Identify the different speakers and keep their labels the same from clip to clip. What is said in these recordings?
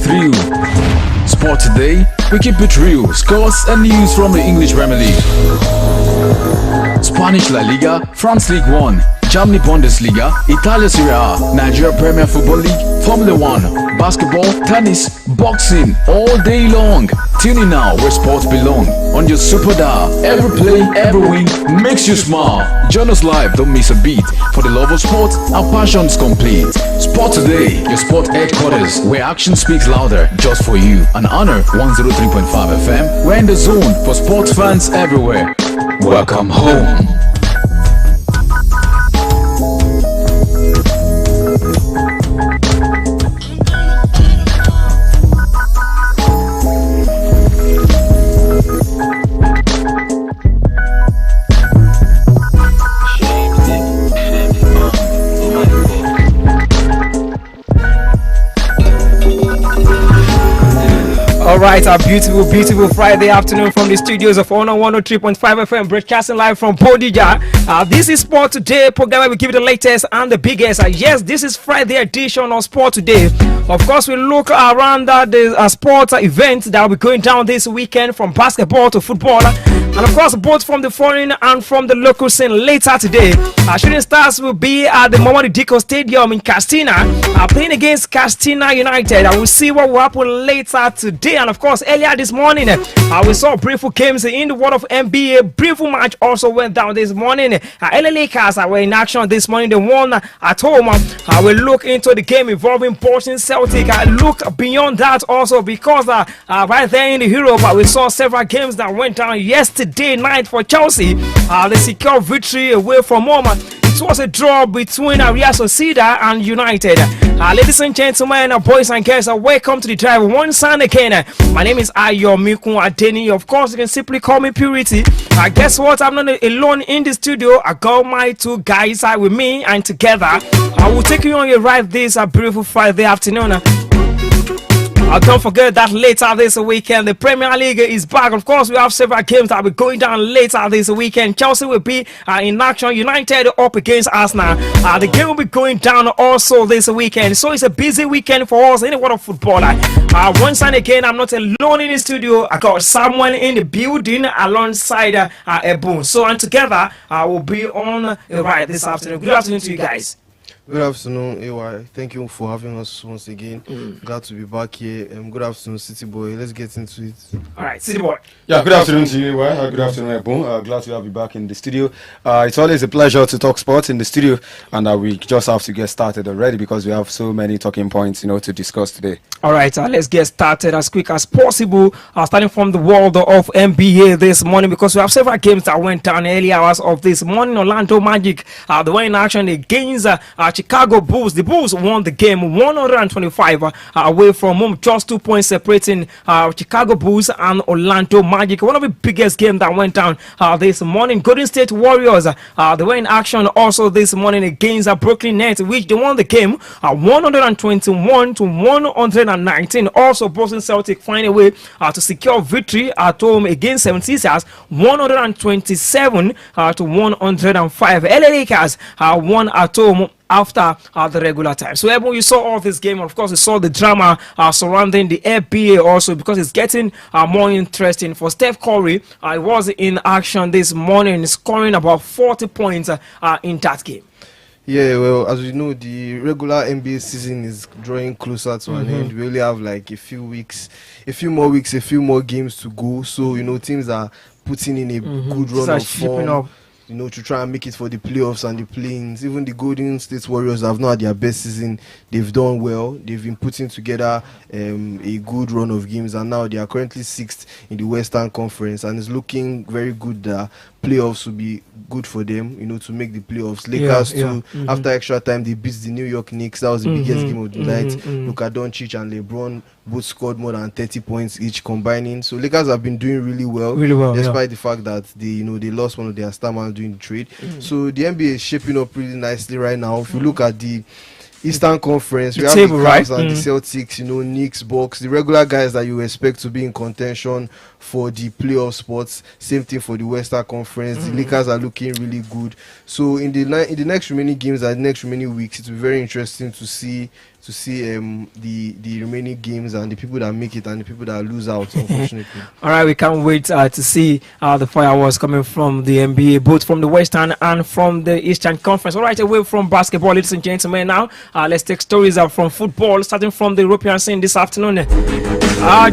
Speaker 1: with you. Sport today, we keep it real. Scores and news from the English Premier League, Spanish La Liga, France League 1, Germany Bundesliga, Italia Serie A, Nigeria Premier Football League, Formula 1, basketball, tennis, boxing, all day long. Tune in now where sports belong. On your super dial, every play, every win makes you smile. Join us live, don't miss a beat. For the love of sport, our passion's complete. Sport Today, your sport headquarters, where action speaks louder just for you. An honor, 103.5 FM. We're in the zone for sports fans everywhere. Welcome home.
Speaker 2: Alright, a beautiful Friday afternoon from the studios of Honor 103.5 FM, broadcasting live from Bodija. This is Sport Today, program where we give you the latest and the biggest. Yes, this is Friday edition of Sport Today. Of course, we look around the sports events that will be going down this weekend, from basketball to football. And of course, both from the foreign and from the local scene later today. Shooting Stars will be at the Mamadou Diko Stadium in Castina, playing against Castina United. I will see what will happen later today. And of course, earlier this morning, we saw briefly games in the world of NBA. Briefly match also went down this morning. LA Lakers were in action this morning. They won at home. We look into the game involving Boston Celtic. Look beyond that also, because right there in Europe, we saw several games that went down yesterday night for Chelsea. They secured victory away from home. It was a draw between Real Sociedad and United. Ladies and gentlemen, boys and girls, welcome to the drive once and again. My name is Ayomiku Adeni. Of course, you can simply call me Purity. Guess what? I'm not alone in the studio. I got my two guys with me, and together I will take you on your ride this beautiful Friday afternoon. Don't forget that later this weekend, the Premier League is back. Of course, we have several games that will be going down later this weekend. Chelsea will be in action. United up against Arsenal. The game will be going down also this weekend. So it's a busy weekend for us in the world of football. Once and again, I'm not alone in the studio. I got someone in the building alongside Ebun. So, and together, we'll be on the ride this afternoon. Good afternoon to you guys.
Speaker 3: Good afternoon, AY. Thank you for having us once again. Glad to be back here. Good afternoon, City Boy. Let's get into it.
Speaker 2: All right, City Boy.
Speaker 4: Yeah, good afternoon to you, AY. Good afternoon, Ebon. Glad to have you back in the studio. It's always a pleasure to talk sports in the studio, and we just have to get started already because we have so many talking points, to discuss today.
Speaker 2: All right, let's get started as quick as possible. Starting from the world of NBA this morning, because we have several games that went down early hours of this morning. Orlando Magic, they were in action against Chicago Bulls. The Bulls won the game 125 away from home, just 2 points separating Chicago Bulls and Orlando Magic. One of the biggest games that went down this morning. Golden State Warriors, they were in action also this morning against Brooklyn Nets, which they won the game 121 to 119. Also, Boston Celtics find a way to secure victory at home against 76ers 127 to 105. LA Lakers won at home after the regular time. So everyone, you saw all this game. Of course, you saw the drama surrounding the NBA also, because it's getting more interesting. For Steph Curry, he was in action this morning, scoring about 40 points in that game.
Speaker 3: Yeah, well, as we know, the regular NBA season is drawing closer to an end. We only have like a few more games to go. So, teams are putting in a good run of form. To try and make it for the playoffs and the play-ins. Even the Golden State Warriors have not had their best season. They've done well. They've been putting together a good run of games, and now they are currently 6th in the Western Conference, and it's looking very good that playoffs will be good for them, to make the playoffs. Lakers too, after extra time, they beat the New York Knicks. That was the biggest game of the night. Luka Doncic and LeBron both scored more than 30 points each combining. So Lakers have been doing really well, despite the fact that they lost one of their star man during the trade. So the NBA is shaping up really nicely right now. If you look at the Eastern Conference, we have the Cavs and the Celtics, Knicks, Bucks, the regular guys that you expect to be in contention for the playoff spots. Same thing for the Western Conference. The Lakers are looking really good. So in the next remaining games and the next remaining weeks, it will be very interesting to see to see the remaining games and the people that make it and the people that lose out, unfortunately.
Speaker 2: All right, we can't wait to see the fireworks coming from the NBA, both from the Western and from the Eastern Conference. All right, away from basketball, ladies and gentlemen, now let's take stories from football, starting from the European scene this afternoon.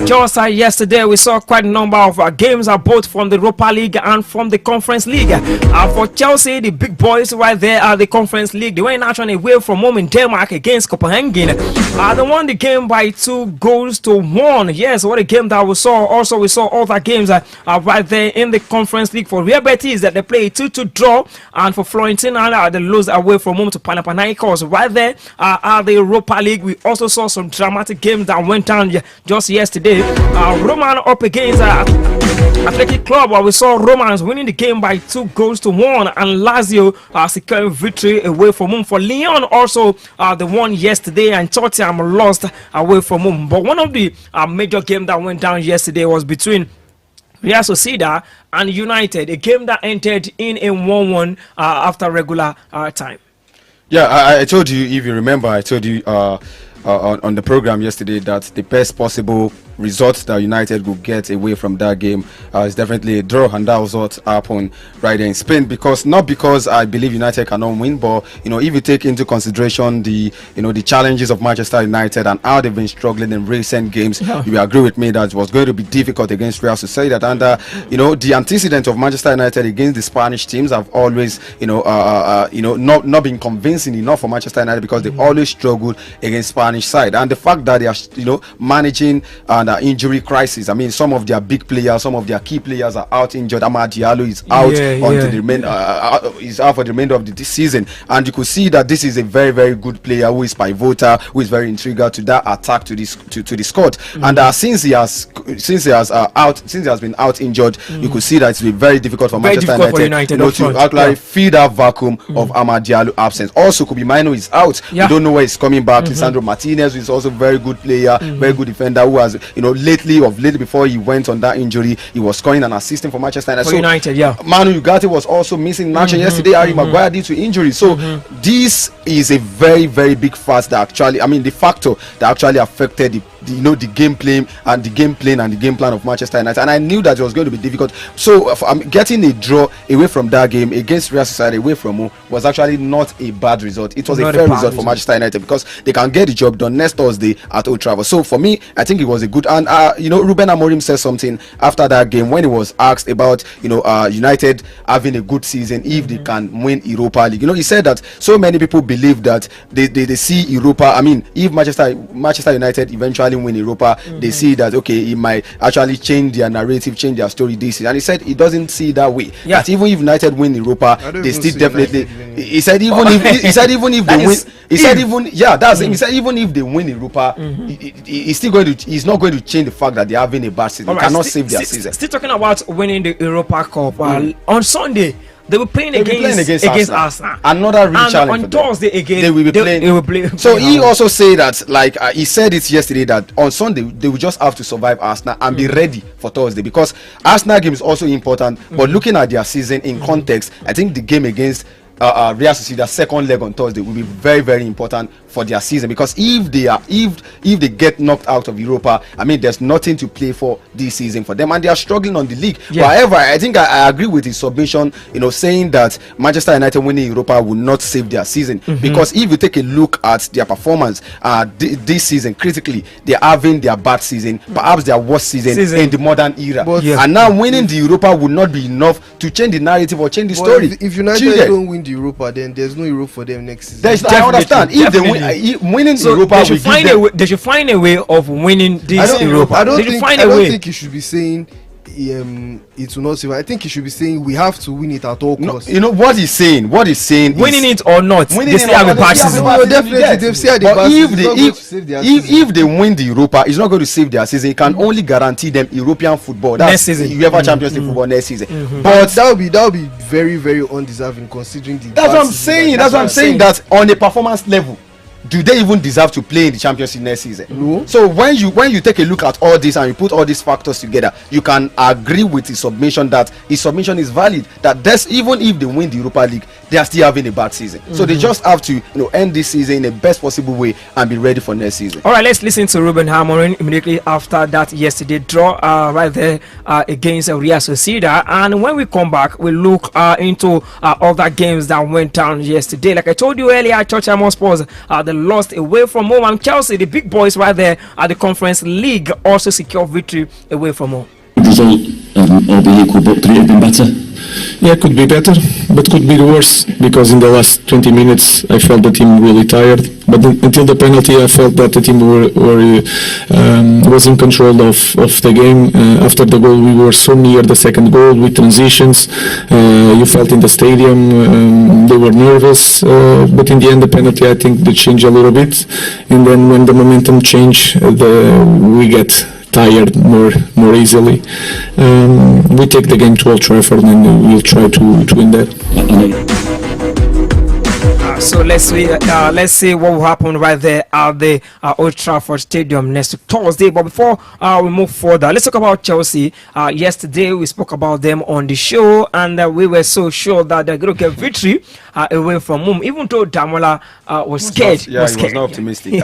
Speaker 2: Just yesterday, we saw quite a number of games, both from the Europa League and from the Conference League. For Chelsea, the big boys right there at the Conference League, they went actually away from home in Denmark against Copenhagen. They won the game by 2-1. Yes, what a game that we saw. Also, we saw other games right there in the Conference League. For Real Betis, that they played 2-2 draw, and for Fiorentina, they lose away from home to Panathinaikos. Right there at the Europa League, we also saw some dramatic games that went down just yesterday. Roman up against Athletic Club, where we saw Romans winning the game by 2-1, and Lazio securing victory away from home. For Lyon, also they won yesterday, and Tottenham lost away from home. But one of the major games that went down yesterday was between Real Sociedad and United, a game that ended in a 1-1 after regular time.
Speaker 4: Yeah, I told you, if you remember, I told you on the program yesterday that the best possible result that United will get away from that game is definitely a draw, and that was what happened right there in Spain. Not because I believe United cannot win, but if you take into consideration the challenges of Manchester United and how they've been struggling in recent games, you agree with me that it was going to be difficult against Real Sociedad. And the antecedent of Manchester United against the Spanish teams have always not been convincing enough for Manchester United, because they've always struggled against Spanish side. And the fact that they are managing under injury crisis. I mean, some of their big players, some of their key players are out injured. Amad Diallo is out is out for the remainder of the season, and you could see that this is a very, very good player who is pivotal, who is very integral to that attack to the squad. And since he has been out injured, you could see that it's been very difficult for Manchester United to actually fill that vacuum of Amad Diallo absence. Also, Kobe Mino is out. We don't know where he's coming back. Lisandro Martinez is also a very good player, very good defender, who has lately before he went on that injury, he was scoring and assisting for Manchester United. Manu Ugarte was also missing in action yesterday. Harry Maguire due to injury. So this is a very, very big factor that actually affected the game plan and the game plan of Manchester United. And I knew that it was going to be difficult. So getting a draw away from that game against Real Sociedad away from home was actually not a bad result. It was a fair result for Manchester United, because they can get the job done next Thursday at Old Trafford. So for me, I think it was a good. And Ruben Amorim said something after that game when he was asked about United having a good season if they can win Europa League. He said that so many people believe that they see Europa. I mean, if Manchester United eventually win Europa, they see that it might actually change their narrative, change their story this season. And he said he doesn't see it that way. That even if United win Europa, they still definitely. He said even if they win, he said even if they win Europa, he's not going to change the fact that they're having a bad season. They cannot save their season.
Speaker 2: Still talking about winning the Europa Cup on Sunday. They were playing against Arsenal.
Speaker 4: Another real challenge.
Speaker 2: On Thursday again,
Speaker 4: they will be playing. So he also said that, he said it yesterday, that on Sunday they will just have to survive Arsenal and be ready for Thursday, because Arsenal game is also important. But looking at their season in context, I think the game against Real Sociedad second leg on Thursday will be very, very important for their season, because if they get knocked out of Europa, I mean, there's nothing to play for this season for them, and they are struggling on the league. However, I think I agree with his submission, saying that Manchester United winning Europa will not save their season, because if you take a look at their performance this season, critically, they're having their bad season, perhaps their worst season in the modern era. And now winning the Europa would not be enough to change the narrative or change the story.
Speaker 3: If United don't win the Europa, then there's no Europe for them next season.
Speaker 4: I understand. If they win, winning Europa,
Speaker 2: they should find a way of winning this Europa.
Speaker 3: I don't think you should be saying it will not save. I think he should be saying we have to win it at all costs.
Speaker 4: You know what he's saying?
Speaker 2: Winning it or not, they still have a bad season.
Speaker 3: Definitely, they've said the bad season.
Speaker 4: If they win the Europa, it's not going to save their season. It can only guarantee them European football next season, UEFA Champions League football next season.
Speaker 3: But that will be very, very undeserving considering the.
Speaker 4: That's what I'm saying. That's what I'm saying. That on a performance level, do they even deserve to play in the Champions League next season?
Speaker 3: No.
Speaker 4: So when you take a look at all this and you put all these factors together, you can agree with his submission that his submission is valid. That even if they win the Europa League, they are still having a bad season. So they just have to end this season in the best possible way and be ready for next season.
Speaker 2: All right, let's listen to Ruben Amorim immediately after that yesterday draw right there against Real Sociedad. And when we come back, we look into other games that went down yesterday. Like I told you earlier, Tottenham Hotspur they lost away from home, and Chelsea, the big boys right there at the Conference League, also secured victory away from home.
Speaker 5: Result, albeit equal, but could it have been better?
Speaker 6: Yeah, could be better, but could be worse, because in the last 20 minutes I felt the team really tired. But until the penalty, I felt that the team was in control of the game. After the goal, we were so near the second goal with transitions. You felt in the stadium they were nervous, but in the end, the penalty, I think, did change a little bit. And then when the momentum changed, we get tired more easily. We take the game to Old Trafford and we'll try to win that.
Speaker 2: So let's see what will happen right there at the Old Trafford Stadium next Thursday. But before we move further, let's talk about Chelsea. Yesterday we spoke about them on the show, and we were so sure that they're going to get victory away from home, even though Damola was scared.
Speaker 4: He was not optimistic.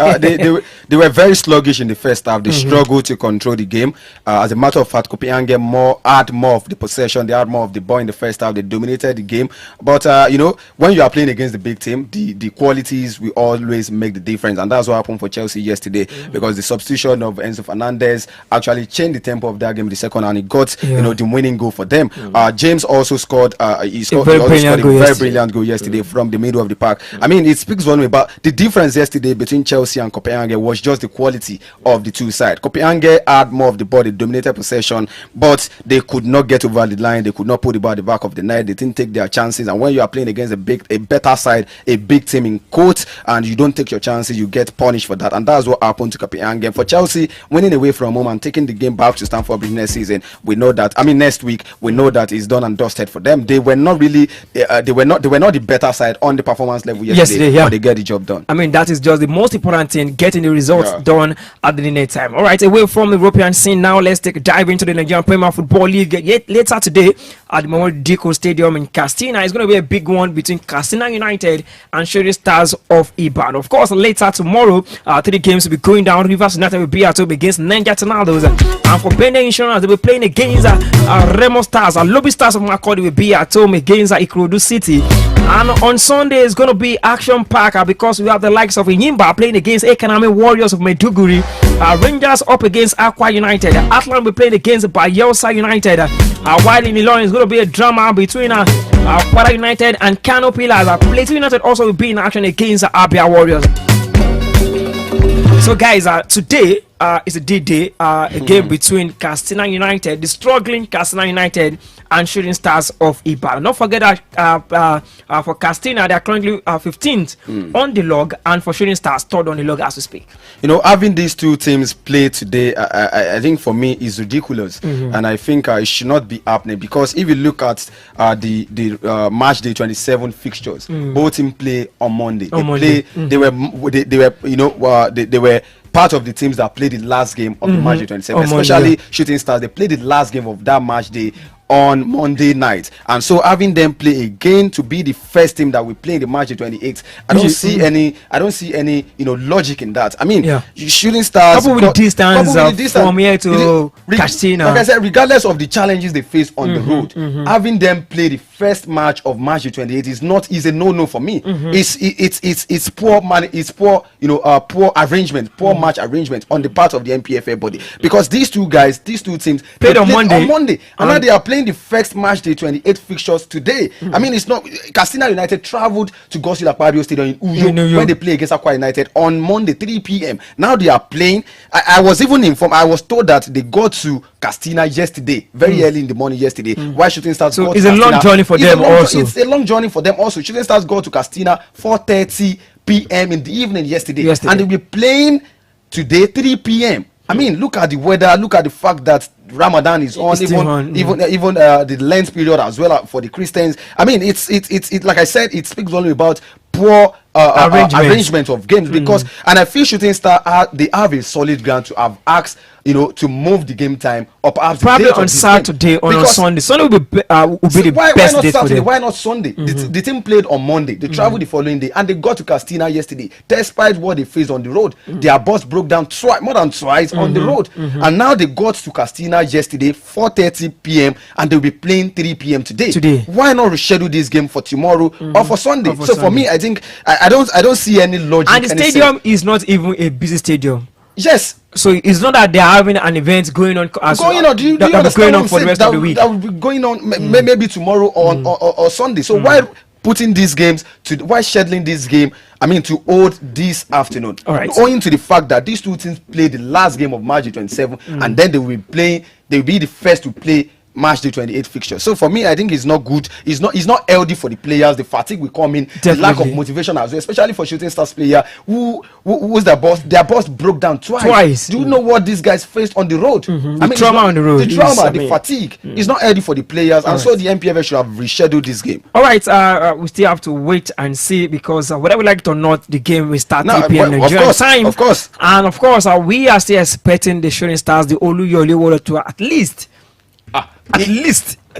Speaker 4: They were very sluggish in the first half. They struggled to control the game. As a matter of fact, Kopenhagen had more of the possession. They had more of the ball in the first half. They dominated the game. But when you are playing against the big team, the qualities will always make the difference, and that's what happened for Chelsea yesterday, because the substitution of Enzo Fernandez actually changed the tempo of that game in the second, and he got the winning goal for them. James also scored. He scored a very brilliant goal yesterday from the middle of the park. I mean, it speaks volume about the difference yesterday between Chelsea and Copenhagen was just the quality of the two sides. Copenhagen had more of the ball, they dominated possession, but they could not get over the line. They could not put the ball at the back of the net. They didn't take their chances. And when you are playing against a better side, a big team in quotes, and you don't take your chances, you get punished for that. And that's what happened to Copenhagen. For Chelsea, winning away from home and taking the game back to Stamford Bridge next season, we know that. I mean, next week we know that it's done and dusted for them. They were not really, they were not the better side on the performance level yesterday, but they get the job done.
Speaker 2: I mean, that is just the most important thing, getting the results done at the next time. All right, away from the European scene now, let's take a dive into the Nigerian Premier Football League. Later today at the Memorial Diko Stadium in Castina, it's going to be a big one between Castina United and Shooting Stars of Ibadan. Of course, later tomorrow, 3 games will be going down. Rivers United will be at home against Niger Tornadoes, and for Benin Insurance, they will be playing against Remo Stars. Lobby Stars of Makurdi will be at home against Ikorodu City. And on Sunday, it's going to be action packed because we have the likes of Inyimba playing against Ekanami Warriors of Maiduguri. Rangers up against Aqua United. Atlant will be playing against Bayelsa United. While in Ilorin, it's going to be a drama between Kwara United and Kano Pillars. Plateau United also will be in action against Abia Warriors. So guys, today is a D-Day, a game between Castina United, the struggling Castina United, and Shooting Stars of Ibadan. Don't forget that for Castina, they are currently 15th on the log, and for Shooting Stars, 3rd on the log as we speak.
Speaker 4: Having these two teams play today, I think for me is ridiculous, and I think it should not be happening, because if you look at the match day 27 fixtures, both teams play on Monday. They were part of the teams that played the last game of the match day 27, especially Shooting Stars. They played the last game of that match day on Monday night, and so having them play again to be the first team that we play in the match day 28, I don't see any logic in that. I mean, Shooting Stars
Speaker 2: coupled with the distance from here to Castina,
Speaker 4: like I said, regardless of the challenges they face on the road, having them play the first match of match day 28 is a no for me. It's poor poor arrangement, poor match arrangement on the part of the NPFL body, because these two teams
Speaker 2: played on Monday,
Speaker 4: and now they are playing the first match day 28 fixtures today. I mean, it's not. Castina United traveled to Godswill Akpabio Stadium in Uyo when they play against Aqua United on Monday 3 p.m. Now they are playing. I was even informed. I was told that they got to Castina yesterday, very early in the morning yesterday. Why Shooting Stars?
Speaker 2: So it's a long journey for them also.
Speaker 4: It's a long journey for them also. Shooting Stars go to Castina 4:30 p.m. in the evening yesterday, and they'll be playing today 3 p.m. I mean, look at the weather. Look at the fact that Ramadan is on, even the Lent period as well for the Christians. I mean, it's like I said, it speaks only about poor arrangement of games because, and I feel Shooting Star they have a solid ground to have asked to move the game time or perhaps
Speaker 2: probably on Saturday or on Sunday. Sunday will be the best day for them.
Speaker 4: Why not Sunday? The team played on Monday. They traveled the following day and they got to Castina yesterday. Despite what they faced on the road, their bus broke down more than twice on the road, and now they got to Castina yesterday 4:30 p.m. and they'll be playing 3 p.m. today. Why not reschedule this game for tomorrow or for Sunday? For me, I think I don't see any logic.
Speaker 2: And the stadium is not even a busy stadium.
Speaker 4: Yes.
Speaker 2: So it's not that they're having an event going on.
Speaker 4: Do you understand
Speaker 2: going on for the rest of the week?
Speaker 4: That will be going on maybe tomorrow or Sunday. So why putting these games why scheduling this game? I mean, to hold this afternoon.
Speaker 2: All right.
Speaker 4: Owing to the fact that these two teams play the last game of March 27, and then they will be the first to play March the 28th fixture. So for me, I think it's not good. It's not healthy for the players. The fatigue will come in.
Speaker 2: Definitely.
Speaker 4: The lack of motivation as well, especially for Shooting Stars player who's their boss. Their boss broke down twice. Do you know what these guys faced on the road? I mean,
Speaker 2: the trauma on the road.
Speaker 4: The trauma, the fatigue is not healthy for the players, and so the MPFL should have rescheduled this game.
Speaker 2: All right, we still have to wait and see because whether we like it or not, the game will start 3 p.m. Nigerian time.
Speaker 4: Of course.
Speaker 2: And of course, we are still expecting the Shooting Stars, the Oluyole to at least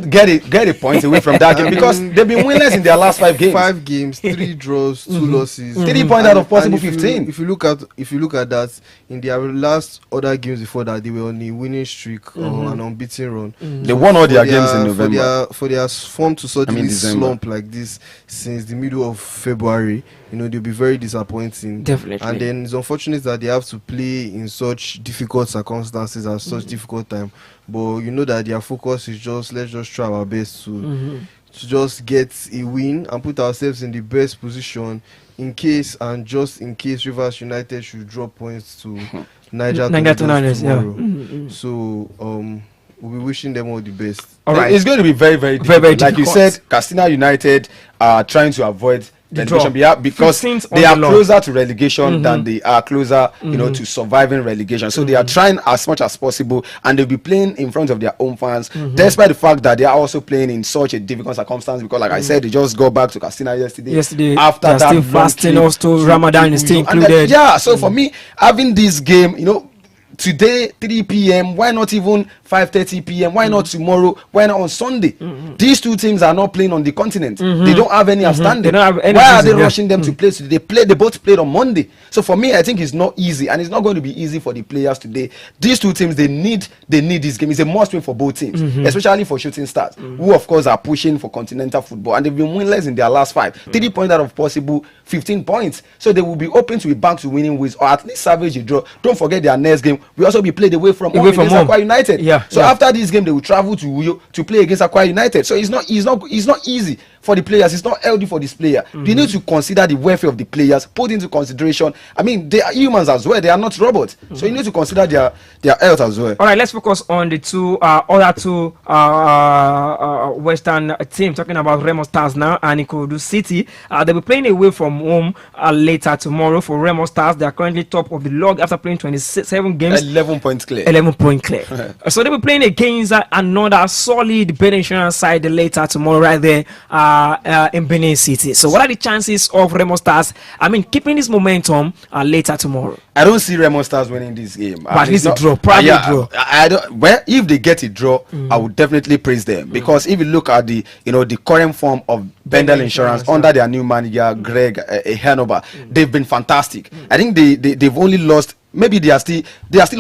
Speaker 4: get a point away from that game because they've been winless in their last 5 games.
Speaker 3: 5 games, 3 draws, 2 losses.
Speaker 4: 3 points out of possible 15.
Speaker 3: If you look at that, in their last other games before that, they were on a winning streak or an unbeaten run.
Speaker 4: They won all their games in November.
Speaker 3: For their form to suddenly slump like this since the middle of February, they'll be very disappointing.
Speaker 2: Definitely.
Speaker 3: And then it's unfortunate that they have to play in such difficult circumstances at such difficult time. But that their focus is let's just try our best to just get a win and put ourselves in the best position in case Rivers United should drop points to Niger tomorrow. So we'll be wishing them all the best.
Speaker 4: All right. It's going to be very, very difficult.
Speaker 2: Very
Speaker 4: like you said, Castina United are trying to avoid relegation because they are closer to relegation than they are closer to surviving relegation. So they are trying as much as possible, and they'll be playing in front of their own fans, despite the fact that they are also playing in such a difficult circumstance because like I said, they just got back to Castina yesterday after that
Speaker 2: still fasting, also Ramadan is still included.
Speaker 4: So for me, having this game today 3 p.m. why not even 5:30 p.m. why not tomorrow, why not on Sunday? These two teams are not playing on the continent. They don't have any outstanding. Why are they rushing them to play today? They both played on Monday. So for me, I think it's not easy, and it's not going to be easy for the players today. These two teams, they need this game. It's a must win for both teams, especially for Shooting Stars, who of course are pushing for continental football, and they've been winless in their last 5. 3 points out of possible 15 points. So they will be open to be back to winning ways, or at least salvage a draw. Don't forget their next game will also be played away from home against Akwa United. So after this game, they will travel to Uyo to play against Akwa United. So it's not easy for the players. It's not healthy for this player. They need to consider the welfare of the players, put into consideration. I mean, they are humans as well. They are not robots. So you need to consider their health as well.
Speaker 2: All right, let's focus on the other two Western teams. Talking about Remo Stars now and Ikorodu City. They'll be playing away from home later tomorrow. For Remo Stars, they are currently top of the log after playing 27 games.
Speaker 4: 11 points clear.
Speaker 2: 11 point clear. So they'll be playing against another solid Benin Insurance side later tomorrow, right there in Benin City. So what are the chances of Remo Stars, keeping this momentum later tomorrow?
Speaker 4: I don't see Remo Stars winning this game.
Speaker 2: But at least a draw, probably a draw.
Speaker 4: If they get a draw, I would definitely praise them because if you look at the current form of Bendel Insurance under their new manager Greg Hanover, they've been fantastic. I think they've only lost. Maybe they are still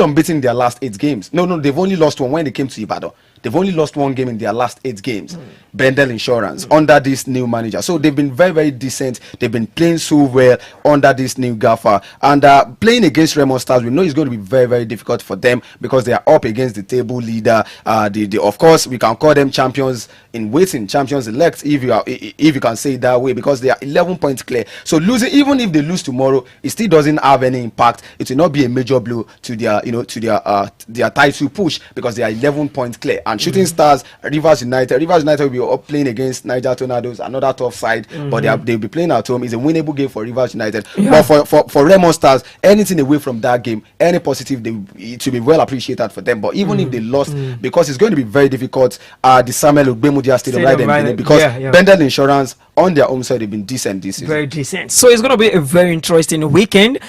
Speaker 4: unbeaten in their last 8 games. No, they've only lost one when they came to Ibadan. They've only lost 1 game in their last 8 games. Bendel Insurance under this new manager. So they've been very, very decent. They've been playing so well under this new gaffer. And playing against Remo Stars, we know it's going to be very, very difficult for them because they are up against the table leader. Of course, we can call them champions in waiting, champions elect, if you can say it that way, because they are 11 points clear. So losing, even if they lose tomorrow, it still doesn't have any impact. It will not be a major blow to their title push because they are 11 points clear. And Shooting Stars, Rivers United will be up playing against Niger Tornadoes, another tough side, but they'll be playing at home. It's a winnable game for Rivers United. But for Remo Stars, anything away from that game, any positive, it should be well appreciated for them. But even if they lost, because it's going to be very difficult, the Samuel Ogbemudia Stadium right there, because Bendel Insurance on their home side, they've been decent this season.
Speaker 2: Very decent. So it's going to be a very interesting weekend,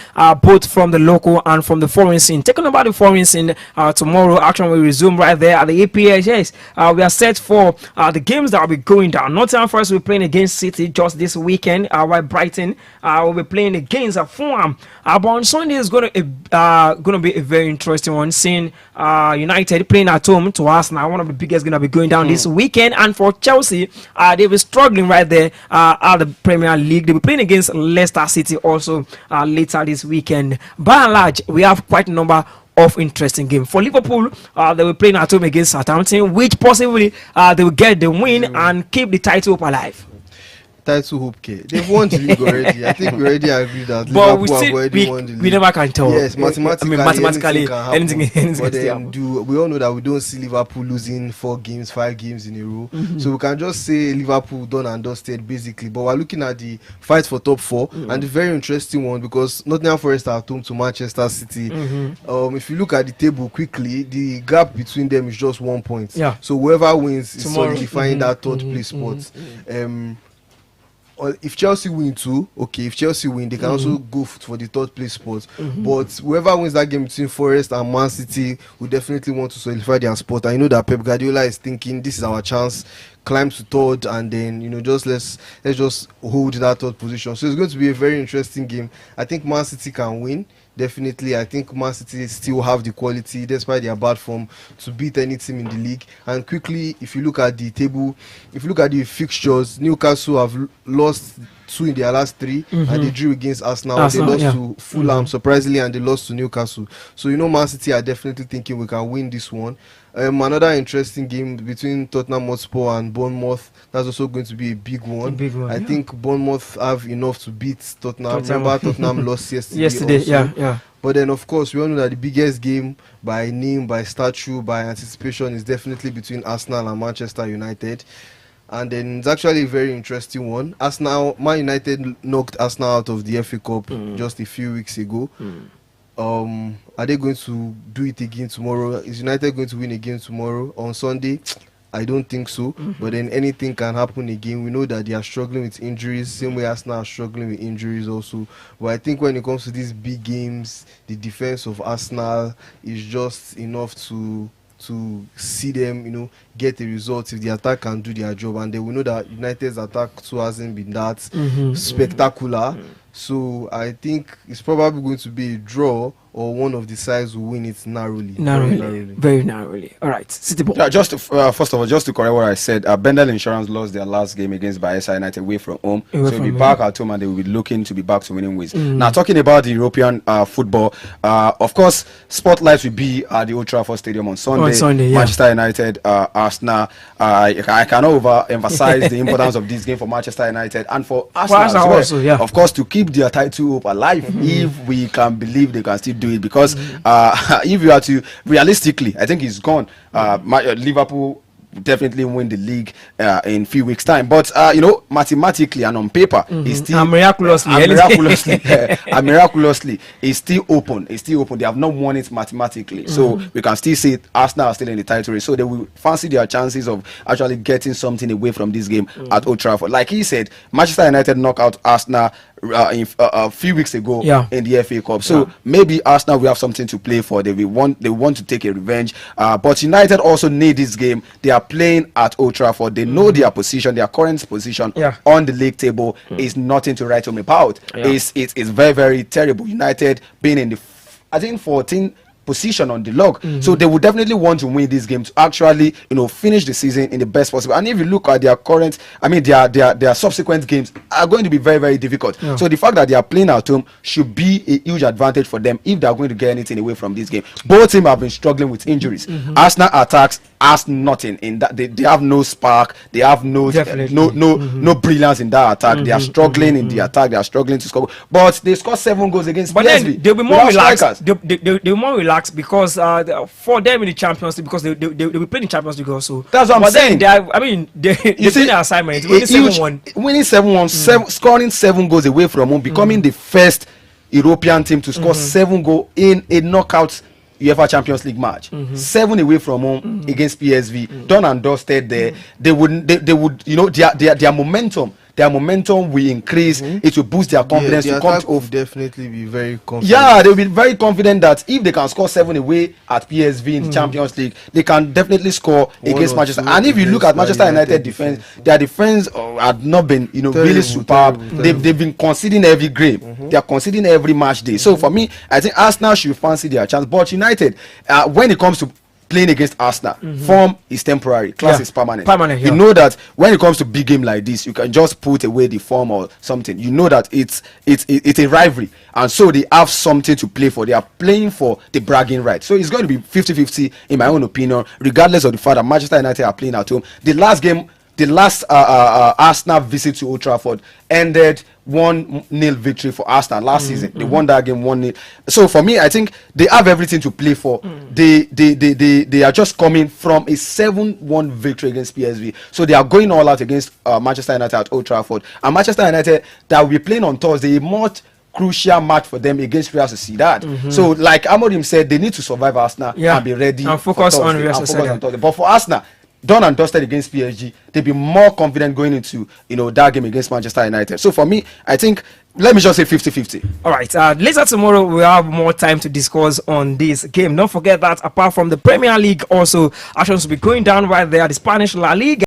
Speaker 2: both from the local and from the foreign scene. Talking about the foreign scene, tomorrow action will resume right there at the APHS. We are set for the games that will be going down. Nottingham Forest will be playing against City just this weekend, while Brighton will be playing against Fulham. But on Sunday is going to be a very interesting one, seeing United playing at home to Arsenal, one of the biggest going to be going down this weekend. And for Chelsea, they'll be struggling right there at the Premier League. They'll be playing against Leicester City also later this weekend. By and large, we have quite a number of interesting games. For Liverpool, they will play at home against Southampton, which possibly they will get the win and keep the title up alive.
Speaker 3: Title hope, they've won the league already. I think we already agreed that
Speaker 2: but
Speaker 3: Liverpool have already won the league.
Speaker 2: We never can tell.
Speaker 3: Yes, mathematically,
Speaker 2: anything
Speaker 3: but
Speaker 2: can
Speaker 3: then we all know that we don't see Liverpool losing 5 games in a row. So we can just say Liverpool done and dusted basically. But we're looking at the fight for top 4 and the very interesting one, because Nottingham Forest are at home to Manchester City. If you look at the table quickly, the gap between them is just 1 point. So whoever wins is solidifying that third place spot. If Chelsea win too, if Chelsea win, they can also go for the third place spot. But whoever wins that game between Forest and Man City will definitely want to solidify their spot. I know that Pep Guardiola is thinking this is our chance, climb to third, and then just let's just hold that third position. So it's going to be a very interesting game. I think Man City can win. Definitely, I think Man City still have the quality, despite their bad form, to beat any team in the league. And quickly, if you look at the table, if you look at the fixtures, Newcastle have lost 2 in their last 3, and they drew against Arsenal. They lost to Fulham, surprisingly, and they lost to Newcastle. So Man City are definitely thinking we can win this one. Another interesting game between Tottenham Hotspur and Bournemouth. That's also going to be a big one. I think Bournemouth have enough to beat Tottenham. Remember, Tottenham lost yesterday also. But then, of course, we all know that the biggest game by name, by stature, by anticipation is definitely between Arsenal and Manchester United. And then it's actually a very interesting one. Man United knocked Arsenal out of the FA Cup just a few weeks ago. Are they going to do it again tomorrow? Is United going to win again tomorrow on Sunday? I don't think so. But then anything can happen again. We know that they are struggling with injuries, same way Arsenal are struggling with injuries also. But I think when it comes to these big games, the defense of Arsenal is just enough to see them, get a result if the attack can do their job. And then we know that United's attack too hasn't been that spectacular. So I think it's probably going to be a draw, or one of the sides will win it narrowly.
Speaker 2: Very narrowly. All right, City Ball.
Speaker 4: Just first of all, just to correct what I said, Bendel Insurance lost their last game against Bayelsa United away from home. So they'll be back at home and they will be looking to be back to winning ways. Now, talking about the European football, of course, spotlights will be at the Old Trafford Stadium on Sunday. Manchester United, Arsenal. I cannot overemphasize the importance of this game for Manchester United and for Arsenal as well. Also, of course, to keep their title up alive, if we can believe they can still do it, because if you are to realistically, I think it's gone. Liverpool definitely win the league in few weeks time, but mathematically and on paper it's still miraculously it's still open. They have not won it mathematically, so we can still say Arsenal are still in the title race, so they will fancy their chances of actually getting something away from this game at Old Trafford. Like he said, Manchester United knocked out Arsenal a few weeks ago in the FA Cup, so maybe Arsenal will have something to play for. They want to take a revenge, but United also need this game. They are playing at Old Trafford. They know their position, their current position on the league table is nothing to write home about. It's very, very terrible. United being in the 14th position on the log, so they would definitely want to win this game to actually finish the season in the best possible. And if you look at their current, their subsequent games are going to be very, very difficult. So the fact that they are playing at home should be a huge advantage for them if they are going to get anything away from this game. Both teams have been struggling with injuries. Arsenal attacks has nothing in that. They have no spark. They have no no brilliance in that attack. They are struggling in the attack. They are struggling to score. But they scored 7 goals against PSV.
Speaker 2: Then they'll be more relaxed. They'll be more relaxed because for them in the Champions League, because they'll be playing in Champions League also.
Speaker 4: That's what I'm saying.
Speaker 2: They see their assignment. Winning 7-1,
Speaker 4: scoring 7 goals away from home, becoming the first European team to score 7 goals in a knockout UEFA Champions League match. 7 away from home against PSV, done and dusted there. They would their momentum. Their momentum will increase. It will boost their confidence.
Speaker 3: The attack will definitely be very confident.
Speaker 4: Yeah, they'll be very confident that if they can score 7 away at PSV in the Champions League, they can definitely score against Manchester. And if you look at Manchester United defense, their defense had not been really superb. They've been conceding every game. They are conceding every match day. So for me, I think Arsenal should fancy their chance. But United, when it comes to playing against Arsenal, form is temporary, class is permanent. You know that when it comes to big game like this, you can just put away the form or something. You know that it's a rivalry, and so they have something to play for. They are playing for the bragging right. So it's going to be 50-50 in my own opinion, regardless of the fact that Manchester United are playing at home. The last Arsenal visit to Old Trafford ended 1-0 victory for Arsenal last season. They won that game 1-0. So for me, I think they have everything to play for. They are just coming from a 7-1 victory against PSV. So they are going all out against Manchester United at Old Trafford. And Manchester United, that will be playing on Thursday, a much crucial match for them against Real Sociedad. So like Amorim said, they need to survive Arsenal and be ready
Speaker 2: and focus on Real Sociedad.
Speaker 4: But for Arsenal, done and dusted against PSG, they'll be more confident going into that game against Manchester United. So for me, I think, let me just say 50-50.
Speaker 2: All right, later tomorrow we'll have more time to discuss on this game. Don't forget that apart from the Premier League, also actions will be going down right there, the Spanish La Liga